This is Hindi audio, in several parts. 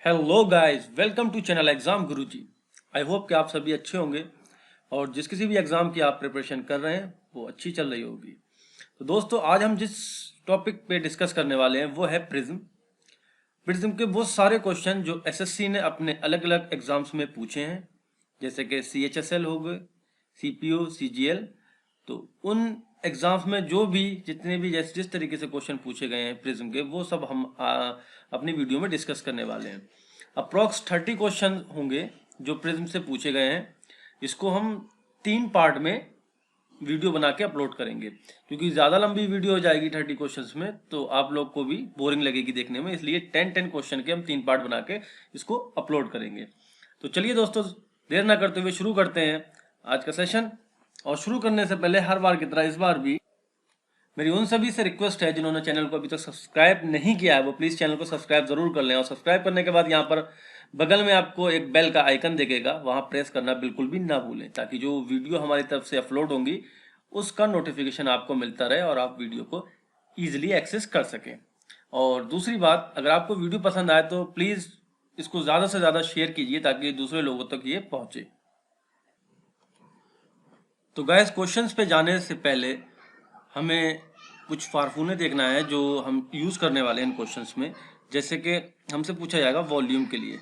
Hello guys, welcome to channel exam Guruji. I hope कि आप सभी अच्छे होंगे और जिस किसी भी एग्जाम की आप प्रिपरेशन कर रहे हैं वो अच्छी चल रही होगी। तो दोस्तों, आज हम जिस टॉपिक पे डिस्कस करने वाले हैं वो है प्रिज्म। प्रिज्म के वो सारे क्वेश्चन जो एसएससी ने अपने अलग अलग एग्जाम्स में पूछे हैं, जैसे कि CHSL हो गए, CPO, CGL। तो उन एग्जाम्स में जो भी जितने भी जिस तरीके से क्वेश्चन पूछे गए हैं प्रिज्म के, वो सब हम अपनी वीडियो में डिस्कस करने वाले हैं। अप्रॉक्स 30 क्वेश्चन होंगे जो प्रिज्म से पूछे गए हैं। इसको हम 3 पार्ट में वीडियो बना के अपलोड करेंगे, क्योंकि ज़्यादा लंबी वीडियो हो जाएगी 30 क्वेश्चंस में तो आप लोग को भी बोरिंग लगेगी देखने में। इसलिए 10 क्वेश्चन के हम 3 पार्ट बना के इसको अपलोड करेंगे। तो चलिए दोस्तों, देर ना करते हुए शुरू करते हैं आज का सेशन। और शुरू करने से पहले हर बार की तरह इस बार भी मेरी उन सभी से रिक्वेस्ट है जिन्होंने चैनल को अभी तक सब्सक्राइब नहीं किया है वो प्लीज़ चैनल को सब्सक्राइब जरूर कर लें। और सब्सक्राइब करने के बाद यहाँ पर बगल में आपको एक बेल का आइकन दिखेगा, वहाँ प्रेस करना बिल्कुल भी ना भूलें, ताकि जो वीडियो हमारी तरफ से अपलोड होंगी उसका नोटिफिकेशन आपको मिलता रहे और आप वीडियो को ईजिली एक्सेस कर सकें। और दूसरी बात, अगर आपको वीडियो पसंद आए तो प्लीज़ इसको ज़्यादा से ज़्यादा शेयर कीजिए ताकि दूसरे लोगों तक ये पहुँचे। तो गाइस, क्वेश्चंस पे जाने से पहले हमें कुछ फार्मूले देखना है जो हम यूज़ करने वाले हैं इन क्वेश्चंस में। जैसे कि हमसे पूछा जाएगा वॉल्यूम के लिए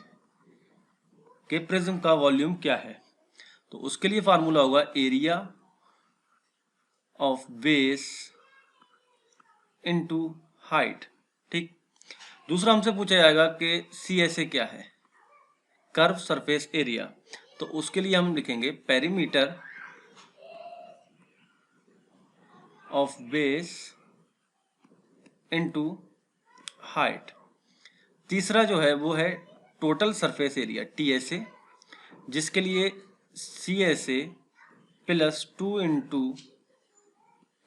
कि प्रिज्म का वॉल्यूम क्या है, तो उसके लिए फार्मूला होगा area of base into height. ठीक। दूसरा हमसे पूछा जाएगा कि CSA क्या है, कर्व सरफेस एरिया। तो उसके लिए हम लिखेंगे perimeter of base into height. तीसरा जो है वो है टोटल सरफेस एरिया TSA, जिसके लिए CSA plus 2 into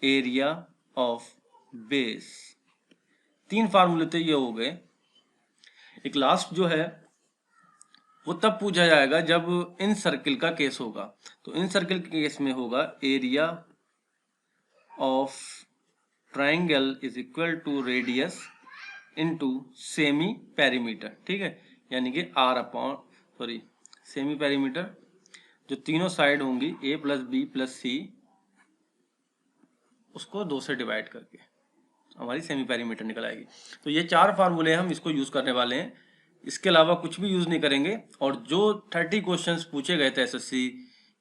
area of base. 3 फार्मूले तो ये हो गए। एक लास्ट जो है वो तब पूछा जाएगा जब इन सर्किल का केस होगा। तो इन सर्किल के केस में होगा area of triangle is equal to radius into semi perimeter. ठीक है, यानी कि सेमी पेरीमीटर जो तीनों साइड होंगी A plus B plus C, उसको 2 से डिवाइड करके हमारी सेमी पेरीमीटर निकल आएगी। तो ये 4 फार्मूले हम इसको यूज करने वाले हैं, इसके अलावा कुछ भी यूज नहीं करेंगे। और जो 30 क्वेश्चंस पूछे गए थे एसएससी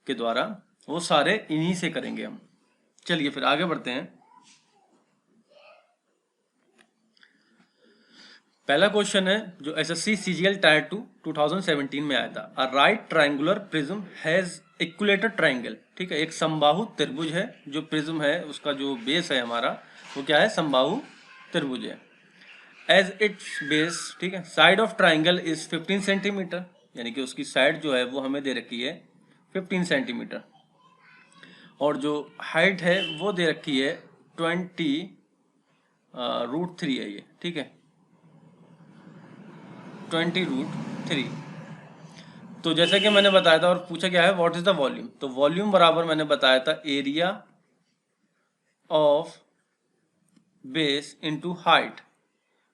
के द्वारा वो सारे इन्हीं से करेंगे हम। चलिए फिर आगे बढ़ते हैं। पहला क्वेश्चन है जो एसएससी CGL टायर 2 2017 में आया था। A right triangular prism has equilateral triangle. ठीक है, एक समबाहु त्रिभुज है। जो प्रिज्म है उसका जो बेस है हमारा वो क्या है, समबाहु त्रिभुज है। एज इट्स बेस, ठीक है, side of triangle is 15 centimetre, यानी कि उसकी साइड जो है वो हमें दे रखी है 15 सेंटीमीटर। और जो हाइट है वो दे रखी है 20√3 है ये। ठीक है, 20√3। तो जैसे कि मैंने बताया था और पूछा गया है व्हाट इज द वॉल्यूम, तो वॉल्यूम बराबर मैंने बताया था area of base into height.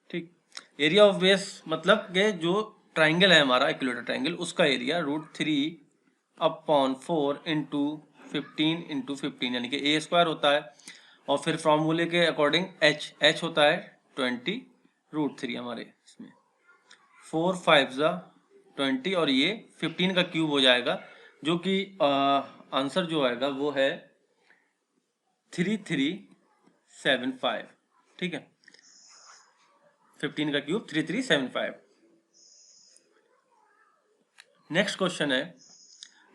ठीक, एरिया ऑफ बेस मतलब कि जो ट्राइंगल है हमारा इक्विलेटरल ट्राइंगल, उसका एरिया √3/4 इंटू 15 यानी कि A² होता है। और फिर फॉर्मूले के अकॉर्डिंग H होता है 20√3 हमारे इसमें 4 5 20 और ये 15 का क्यूब हो जाएगा, जो कि आंसर जो आएगा वो है 3375। ठीक है, 15 का क्यूब 3375। नेक्स्ट क्वेश्चन है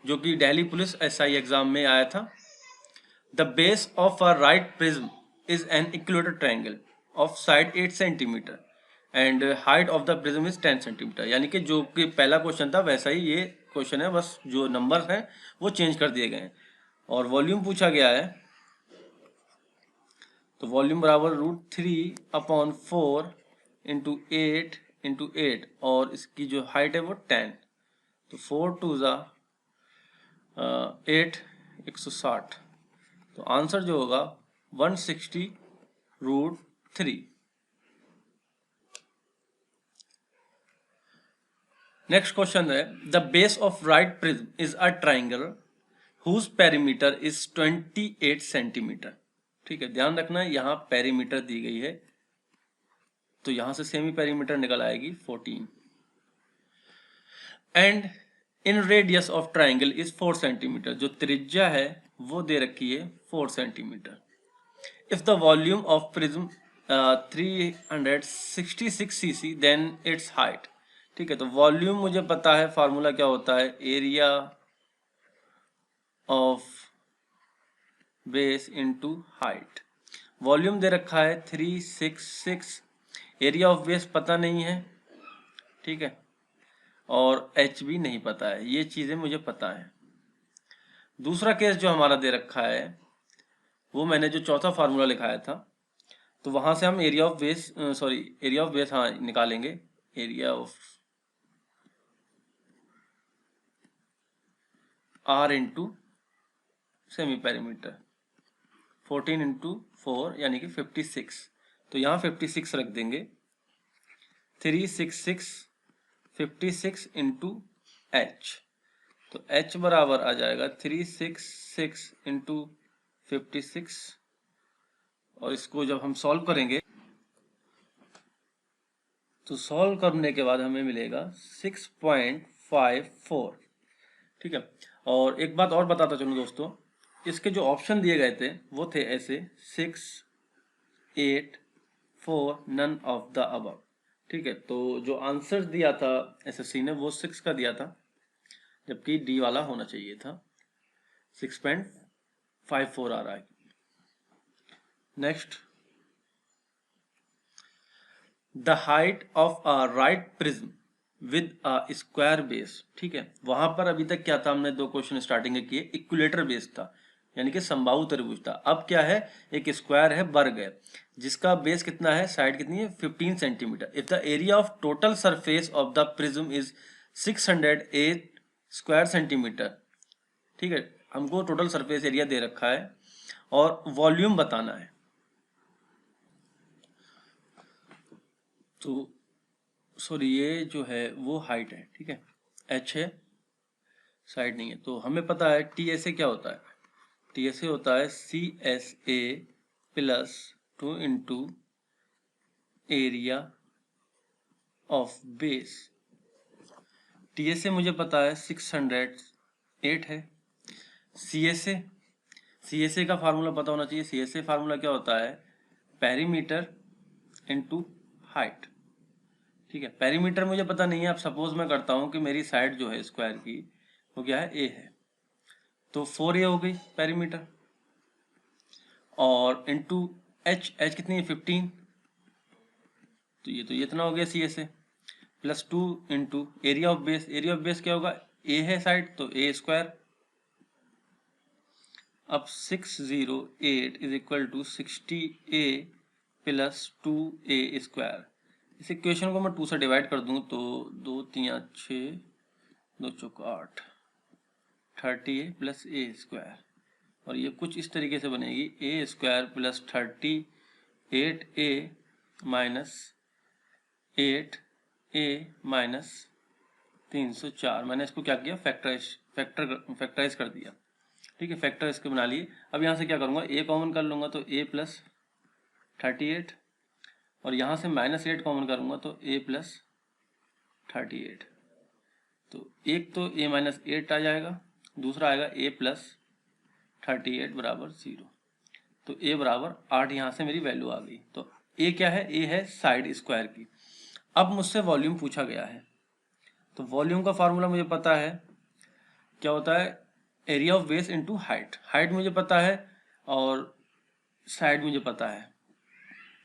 जो कि दिल्ली पुलिस SI एग्जाम में आया था। The base of a right prism is an equilateral triangle of side 8 centimetre and height of the prism is 10 centimetre. यानी कि जो कि पहला क्वेश्चन था वैसा ही ये क्वेश्चन है, बस जो नंबर हैं वो चेंज कर दिए गए हैं। और वॉल्यूम पूछा गया है, तो वॉल्यूम बराबर √3/4 इंटू 8 और इसकी जो हाइट है वो 10। तो 4 2 8 160। तो आंसर जो होगा 160√3। नेक्स्ट क्वेश्चन है, the base of right prism is a triangle whose perimeter is 28 centimetre. ठीक है, ध्यान रखना है यहाँ पेरीमीटर दी गई है, तो यहां से सेमी पेरीमीटर निकल आएगी 14, and in radius of triangle is 4 centimetre. जो त्रिज्या है वो दे रखी है 4 centimetre. If the volume of prism 366 cc then its height. ठीक है, तो वॉल्यूम मुझे पता है, फार्मूला क्या होता है, area of base into height. Volume दे रखा है 366, एरिया ऑफ बेस पता नहीं है, ठीक है, और एच भी नहीं पता है, ये चीजें मुझे पता है। दूसरा केस जो हमारा दे रखा है वो मैंने जो चौथा फार्मूला लिखाया था, तो वहां से हम area of base area of base हाँ निकालेंगे, area of r into semi perimeter, 14 into 4 यानी कि 56, तो यहाँ 56 रख देंगे, 366 56 इंटू एच, तो h बराबर आ जाएगा 366 इंटू 56, और इसको जब हम सॉल्व करेंगे तो सॉल्व करने के बाद हमें मिलेगा 6.54। ठीक है, और एक बात और बताता चलूं दोस्तों, इसके जो ऑप्शन दिए गए थे वो थे ऐसे 6, 8, 4, नन ऑफ द अबव। ठीक है, तो जो आंसर दिया था एसएससी ने वो 6 का दिया था, जबकि डी वाला होना चाहिए था। 6.54 आ रहा है। Next, the height of a right prism with a square base. ठीक है, वहां पर अभी तक क्या था, हमने दो क्वेश्चन स्टार्टिंग में किए, इक्विलेटर बेस था यानी कि समबाहु त्रिभुज था। अब क्या है, एक स्क्वायर है, वर्ग है, जिसका बेस कितना है, साइड कितनी है, 15 centimetre. If the area of total surface of the prism is 608 square centimetre. ठीक है, हमको टोटल सरफेस एरिया दे रखा है और वॉल्यूम बताना है, तो सॉरी ये जो है वो हाइट है, ठीक है, एच है, साइड नहीं है। तो हमें पता है टी एस ए क्या होता है, टी एस ए होता है C S A plus 2 into area of base. T S A मुझे पता है 608 है। सी एस ए का फार्मूला पता होना चाहिए। सी एस ए फार्मूला क्या होता है, पेरीमीटर इंटू हाइट। ठीक है, पेरीमीटर मुझे पता नहीं है। अब सपोज मैं करता हूं कि मेरी साइड जो है स्क्वायर की वो क्या है, ए है, तो 4 ए हो गई पेरीमीटर, और इंटू एच कितनी है, 15, तो ये इतना हो गया C S A, plus 2 into area of base. Area of base क्या होगा, ए है साइड तो ए स्क्वायर। अब 608 is equal to 60 a plus 2 a square. इस इक्वेशन को मैं 2 से डिवाइड कर दूं तो 2 3 6, 2 चौक 8, 30 ए प्लस ए स्क्वायर, और ये कुछ इस तरीके से बनेगी, ए स्क्वायर प्लस 38 ए माइनस 8 ए माइनस 304। मैंने इसको क्या किया, फैक्टराइज कर दिया। ठीक है, फैक्टर इसके बना लिए। अब यहाँ से क्या करूँगा, ए कॉमन कर लूँगा तो ए प्लस 38, और यहाँ से -8 कॉमन करूँगा तो ए प्लस 38। तो एक तो ए माइनस 8 आ जाएगा, दूसरा आएगा ए प्लस 38 बराबर 0। तो ए बराबर 8, यहाँ से मेरी वैल्यू आ गई। तो ए क्या है, ए है साइड स्क्वायर की। अब मुझसे वॉल्यूम पूछा गया है, तो वॉल्यूम का फार्मूला मुझे पता है, क्या होता है, area of base into height. Height मुझे पता है और साइड मुझे पता है,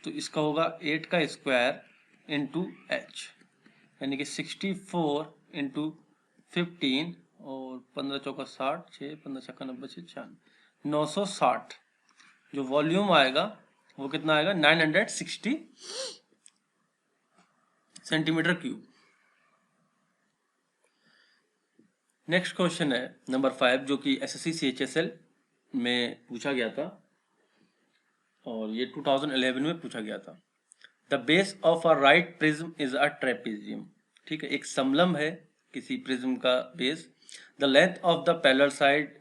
तो इसका होगा 8 का स्क्वायर इंटू एच, यानी कि 64 इंटू 15, और 15 चौका 60, 6 15 छक्का 90, 96, 960। जो वॉल्यूम आएगा वो कितना आएगा, 960 सेंटीमीटर क्यूब। नेक्स्ट क्वेश्चन है नंबर 5, जो कि एसएससी सीएचएसएल में पूछा गया था, और ये 2011 में पूछा गया था। The base of a right prism is a trapezium. ठीक है, एक समलंब है किसी प्रिज्म का base, the length of the parallel side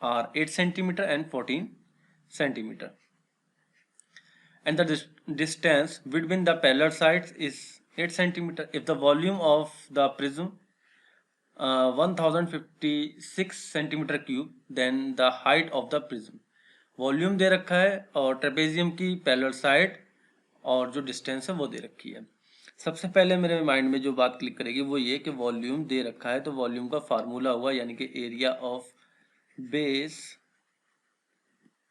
are 8 centimetre and 14 centimetre and the distance between the parallel sides is 8 centimeter. If the volume of the prism 1056 centimeter cube, then the height of the prism. Volume दे रखा है और ट्रेपेजियम की पैरेलल साइड और जो डिस्टेंस है वो दे रखी है। सबसे पहले मेरे माइंड में जो बात क्लिक करेगी वो ये कि वॉल्यूम दे रखा है, तो वॉल्यूम का फार्मूला हुआ यानी कि area of base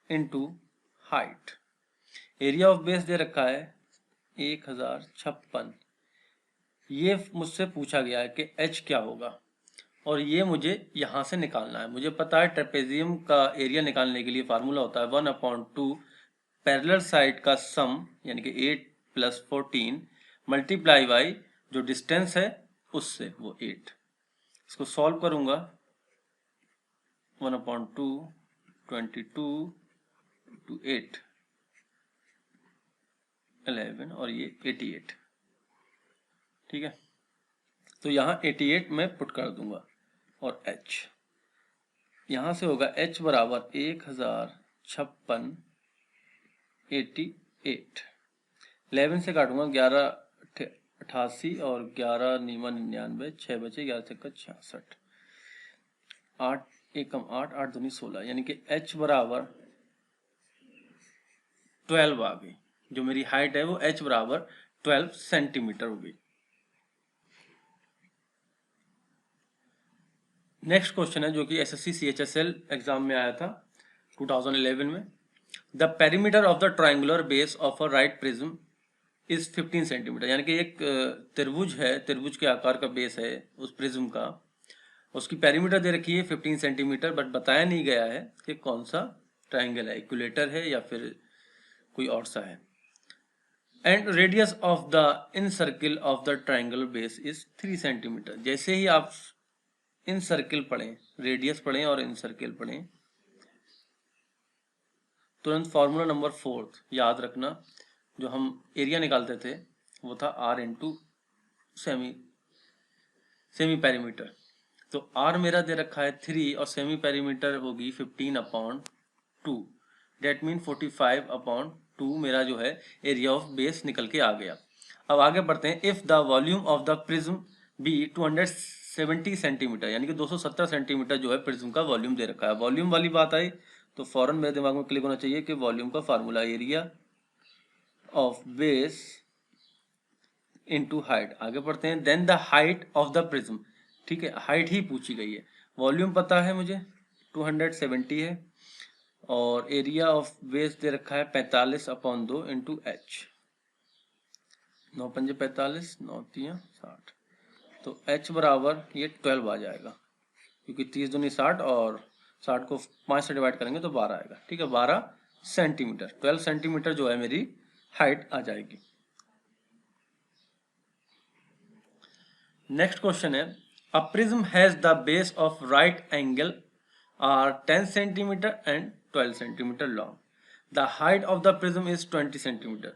into height. Area of base दे रखा है 1056। ये मुझसे पूछा गया है कि h क्या होगा और ये मुझे यहाँ से निकालना है। मुझे पता है ट्रेपेजियम का एरिया निकालने के लिए फार्मूला होता है 1/2 पैरेलल साइड का सम यानी कि 8 + 14 मल्टीप्लाई बाई जो डिस्टेंस है उससे वो 8। इसको सॉल्व करूंगा 1/2 22 to 8 11 और ये 88। ठीक है, तो यहाँ 88 में पुट कर दूंगा और h यहाँ से होगा h बराबर 1056 88। 11 से काटूंगा 11 88 और 11 नीमा 99, 6 बचे, 11 चक्का 66, 8 1 कम 8 8 दूनी 16 यानी कि h बराबर 12 आ गई। जो मेरी हाइट है वो h बराबर 12 सेंटीमीटर हो गई। नेक्स्ट क्वेश्चन है जो कि एसएससी सीएचएसएल एग्जाम में आया था 2011 में। The perimeter of the triangular base of a right prism is 15 centimetre. यानी कि एक त्रिभुज है, त्रिभुज के आकार का बेस है उस प्रिज्म का, उसकी पेरीमीटर दे रखी है 15 सेंटीमीटर, बट बताया नहीं गया है कि कौन सा ट्रायंगल है, इक्विलेटर है या फिर कोई और सा है। And radius of the in circle of the triangular base is 3 centimetre. जैसे ही आप इन सर्किल पढ़ें, रेडियस पढ़ें और इन सर्किल पढ़ें, तुरंत फॉर्मूला नंबर 4 याद रखना। जो हम एरिया निकालते थे वो था r इंटू सेमी पेरीमीटर। तो r मेरा दे रखा है 3 और सेमी पेरीमीटर होगी 15/2, डेट मीन 45/2 मेरा जो है एरिया ऑफ बेस निकल के आ गया। अब आगे बढ़ते हैं। If the volume of the prism be 270 centimetre, यानी कि 270 सेंटीमीटर जो है प्रिज्म का वॉल्यूम दे रखा है। वॉल्यूम वाली बात आई तो फौरन मेरे दिमाग में क्लिक होना चाहिए कि वॉल्यूम का formula area of base into height. आगे बढ़ते हैं। Then the height of the prism, ठीक है, हाइट ही पूछी गई है। वॉल्यूम पता है मुझे 270 है और एरिया ऑफ बेस दे रखा है 45/2 इंटू h। 9 पंजे 45, 9 3 60, तो h बराबर ये 12 आ जाएगा क्योंकि 30 दूनी 60 और 60 को 5 से डिवाइड करेंगे तो 12 आएगा। ठीक है, 12 सेंटीमीटर, 12 सेंटीमीटर जो है मेरी हाइट आ जाएगी। नेक्स्ट क्वेश्चन है। A prism has the base of right angle are 10 centimetre and 12 centimetre long. The height of the prism is 20 centimetre.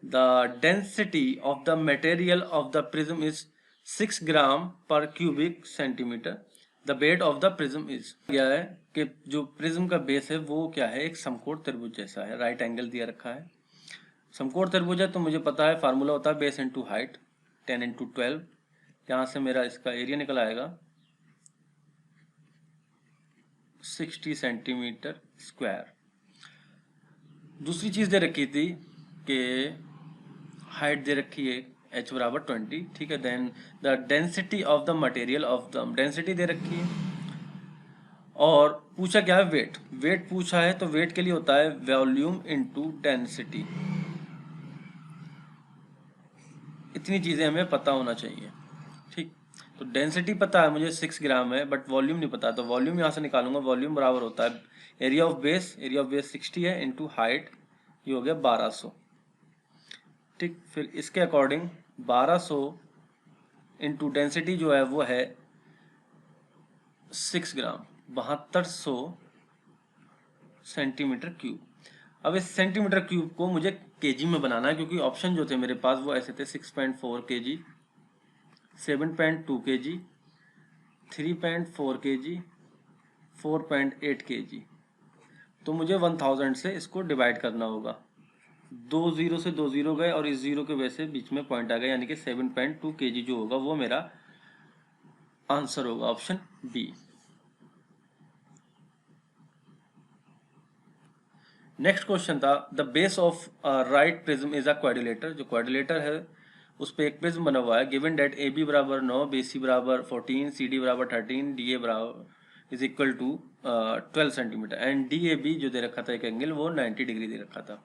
The density of the material of the prism is 6 gram per cubic centimetre. The bed of the prism is, क्या है कि जो प्रिज्म का बेस है वो क्या है, एक समकोण त्रिभुज जैसा है, राइट एंगल दिया रखा है। समकोण त्रिभुज है तो मुझे पता है फार्मूला होता है बेस इंटू हाइट 10 इंटू 12। यहाँ से मेरा इसका एरिया निकल आएगा 60 सेंटीमीटर स्क्वायर। दूसरी चीज दे रखी थी कि हाइट दे रखी है h बराबर 20, ठीक है। Then the density of the material of the, density दे रखी है और पूछा क्या है, वेट। वेट पूछा है तो वेट के लिए होता है वॉल्यूम इनटू डेंसिटी। इतनी चीजें हमें पता होना चाहिए, ठीक। तो डेंसिटी पता है मुझे 6 ग्राम है, बट वॉल्यूम नहीं पता, तो वॉल्यूम यहाँ से निकालूंगा। वॉल्यूम बराबर होता है एरिया ऑफ बेस 60 है इंटू हाइट, ये हो गया 1200, ठीक। फिर इसके अकॉर्डिंग 1200 इंटू डेंसिटी जो है वो है 6 ग्राम, 7200 सेंटीमीटर क्यूब। अब इस सेंटीमीटर क्यूब को मुझे केजी में बनाना है क्योंकि ऑप्शन जो थे मेरे पास वो ऐसे थे 6.4 kg, 7.2 kg, 3.4 kg, 4.8 kg। तो मुझे 1000 से इसको डिवाइड करना होगा। 2 जीरो से 2 जीरो गए और इस जीरो के वजह से बीच में पॉइंट आ गया, यानी कि 7.2 kg जो होगा वो मेरा आंसर होगा, ऑप्शन बी। नेक्स्ट क्वेश्चन था the base of right prism is a quadrilateral. जो क्वाड्रिलेटर है उस पर एक प्रिज्म बना हुआ है। गिवन डेट ए बी बराबर 9, बी सी बराबर 14, सी डी बराबर 13, डी ए बराबर is equal to 12 centimetre and D A B जो दे रखा था एक एंगल वो 90 डिग्री दे रखा था।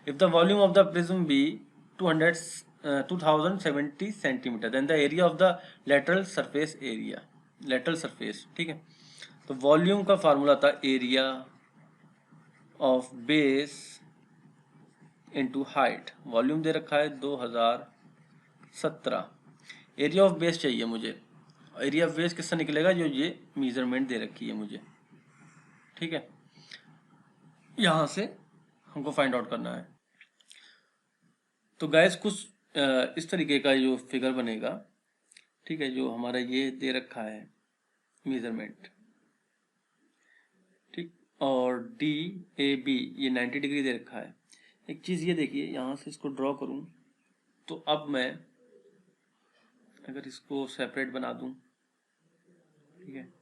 If the volume of the prism be 2070 centimetre then the area of the lateral surface area, lateral surface, ठीक है। तो वॉल्यूम का फार्मूला था area of base into height. Volume दे रखा है 2017। एरिया ऑफ बेस चाहिए मुझे। एरिया ऑफ बेस किससे निकलेगा, जो ये मेजरमेंट दे रखी है मुझे, ठीक है। यहां से हमको फाइंड आउट करना है। तो गाइस कुछ इस तरीके का जो फिगर बनेगा, ठीक है, जो हमारा ये दे रखा है मेजरमेंट, ठीक, और डी ए बी ये 90 डिग्री दे रखा है। एक चीज ये देखिए, यहां से इसको ड्रॉ करूं तो अब मैं अगर इसको सेपरेट बना दूं, ठीक है,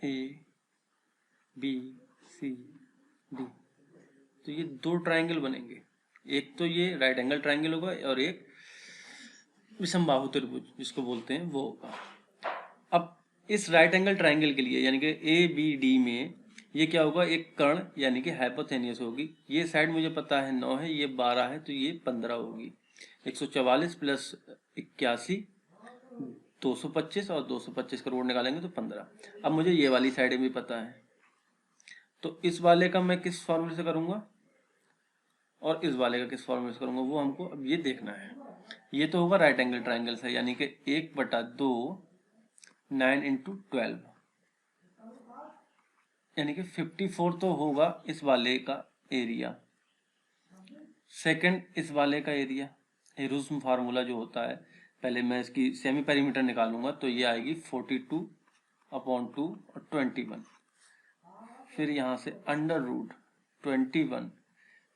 ए बी सी डी, तो ये दो ट्रायंगल बनेंगे। एक तो ये राइट एंगल ट्रायंगल होगा और एक विषमबाहु त्रिभुज जिसको बोलते हैं वो होगा। अब इस राइट एंगल ट्रायंगल के लिए यानी कि ए बी डी में ये क्या होगा, एक कर्ण यानी कि हाइपोथेनियस होगी। ये साइड मुझे पता है 9 है, ये 12 है, तो ये 15 होगी। 144 प्लस 81 225 और 225 करोड़ निकालेंगे तो 15। अब मुझे ये वाली साइड भी पता है, तो इस वाले का मैं किस फॉर्मूले से करूंगा और इस वाले का किस फॉर्मूले से करूंगा वो हमको अब ये देखना है। ये तो होगा राइट एंगल ट्रायंगल से, यानी कि 1/2 9 इंटू 12 यानी कि 54 तो होगा इस वाले का एरिया। सेकंड इस वाले का एरिया, एरुज्म फार्मूला जो होता है, पहले मैं इसकी सेमी पेरीमीटर निकालूंगा तो ये आएगी 42/2 और 21। फिर यहाँ से अंडर रूट 21,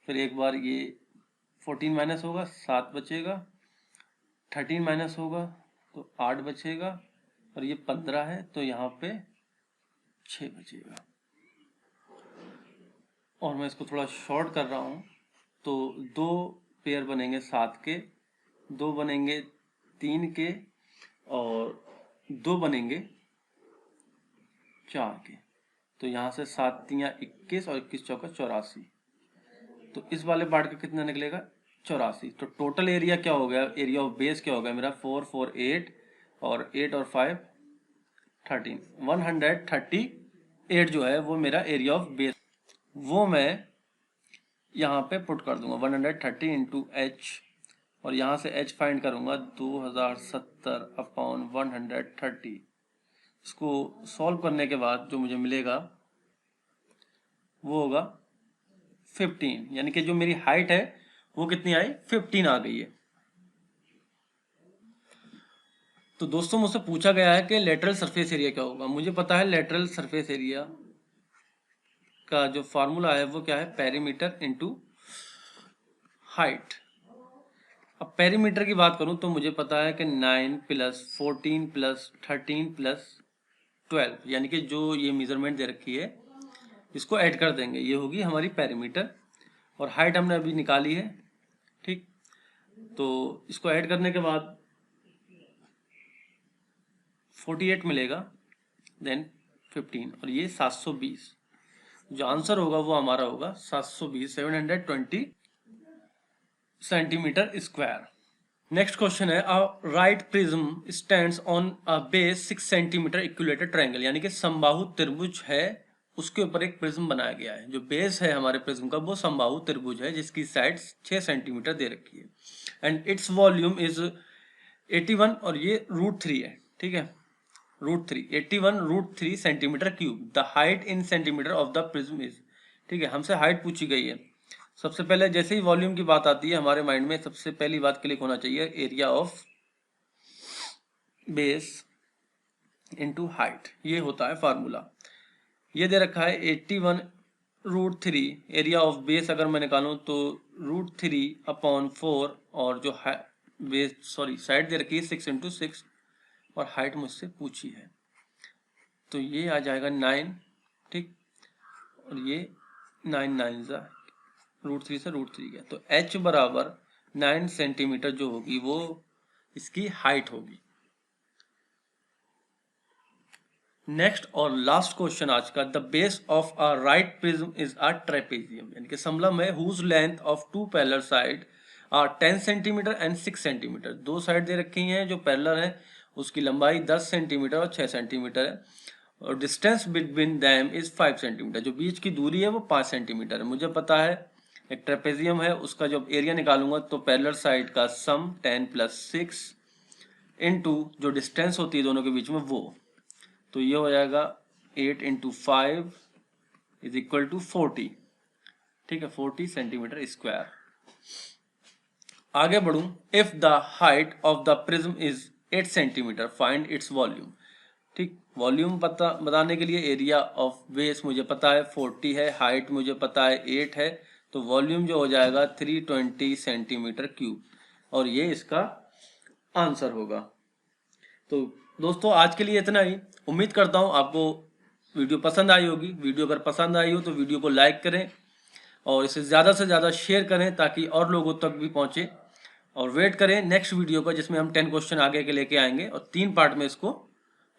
फिर एक बार ये 14 माइनस होगा 7 बचेगा, 13 माइनस होगा तो 8 बचेगा, और ये 15 है तो यहाँ पे 6 बचेगा। और मैं इसको थोड़ा शॉर्ट कर रहा हूँ तो 2 पेयर बनेंगे 7 के, 2 बनेंगे 3 के, और 2 बनेंगे 4 के। तो यहाँ से 7 तियाँ 21 और 21 चौका 84। तो इस वाले पार्ट का कितना निकलेगा 84। तो टोटल एरिया क्या हो गया, एरिया ऑफ बेस क्या हो गया मेरा 4 4 8 और 8 और 5 13, 138 जो है वो मेरा एरिया ऑफ बेस, वो मैं यहाँ पे पुट कर दूंगा 130 इंटू एच, और यहाँ से एच फाइंड करूंगा 2070/130। इसको सॉल्व करने के बाद जो मुझे मिलेगा वो होगा 15, यानी कि जो मेरी हाइट है वो कितनी आई 15 आ गई है। तो दोस्तों मुझसे पूछा गया है कि लेटरल सरफेस एरिया क्या होगा। मुझे पता है लेटरल सरफेस एरिया का जो फार्मूला है वो क्या है, पेरीमीटर इंटू हाइट। अब पेरीमीटर की बात करूं तो मुझे पता है कि 9 प्लस 14 प्लस 13 प्लस 12, यानी कि जो ये मेजरमेंट दे रखी है इसको ऐड कर देंगे, ये होगी हमारी पेरीमीटर। और हाइट हमने अभी निकाली है, ठीक, तो इसको ऐड करने के बाद 48 मिलेगा, देन 15 और ये 720। जो आंसर होगा वो हमारा होगा 720, 720 सेंटीमीटर स्क्वायर। नेक्स्ट क्वेश्चन है right prism stands on a base 6 centimetre equilateral triangle, यानी कि समबाहु त्रिभुज है, उसके ऊपर एक प्रिज्म बनाया गया है। जो बेस है हमारे प्रिज्म का वो समबाहु त्रिभुज है जिसकी साइड 6 सेंटीमीटर दे रखी है, एंड इट्स वॉल्यूम इज 81 और ये √3 है, ठीक है, √3 81 √3 centimetre cube. The height in centimetre of the prism is, ठीक है, हमसे हाइट पूछी गई है। सबसे पहले जैसे ही वॉल्यूम की बात आती है हमारे माइंड में सबसे पहली बात क्लिक होना चाहिए area of base into height, ये होता है फार्मूला। ये दे रखा है 81√3, एरिया ऑफ बेस अगर मैं निकालूं तो √3/4, और जो बेस साइड दे रखी है 6 × 6, और हाइट मुझसे पूछी है तो ये आ जाएगा 9, ठीक, और ये 9 9 √3 से √3 गया, तो h बराबर 9 सेंटीमीटर जो होगी वो इसकी हाइट होगी। नेक्स्ट और लास्ट क्वेश्चन आज का, the base of a right prism is a trapezium, यानी कि समलंब है whose length of two parallel side are 10 centimetre and 6 centimetre. दो साइड दे रखी हैं जो पैरेलल है, उसकी लंबाई 10 सेंटीमीटर और 6 सेंटीमीटर है, और distance between them is 5 centimetre, जो बीच की दूरी है वो 5 सेंटीमीटर है। मुझे पता है एक ट्रेपेजियम है, उसका जब एरिया निकालूंगा तो पैरेलल साइड का सम 10 + 6 इनटू जो डिस्टेंस होती है दोनों के बीच में वो, तो ये हो जाएगा 8 × 5 = 40, ठीक है, 40 सेंटीमीटर स्क्वायर। आगे बढ़ूं, if the height of the prism is 8 centimetre find its volume, ठीक, वॉल्यूम बताने के लिए एरिया ऑफ बेस मुझे पता है 40 है, हाइट मुझे पता है 8 है, तो वॉल्यूम जो हो जाएगा 320 सेंटीमीटर क्यूब, और ये इसका आंसर होगा। तो दोस्तों आज के लिए इतना ही। उम्मीद करता हूँ आपको वीडियो पसंद आई होगी। वीडियो अगर पसंद आई हो तो वीडियो को लाइक करें और इसे ज़्यादा से ज़्यादा शेयर करें ताकि और लोगों तक भी पहुँचे, और वेट करें नेक्स्ट वीडियो का जिसमें हम 10 क्वेश्चन आगे के लेके आएंगे और 3 पार्ट में इसको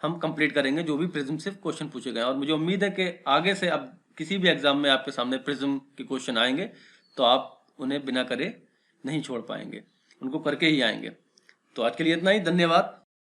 हम कंप्लीट करेंगे जो भी प्रिज्म से क्वेश्चन पूछे गए। और मुझे उम्मीद है कि आगे से अब किसी भी एग्जाम में आपके सामने प्रिज्म के क्वेश्चन आएंगे तो आप उन्हें बिना करे नहीं छोड़ पाएंगे, उनको करके ही आएंगे। तो आज के लिए इतना ही, धन्यवाद।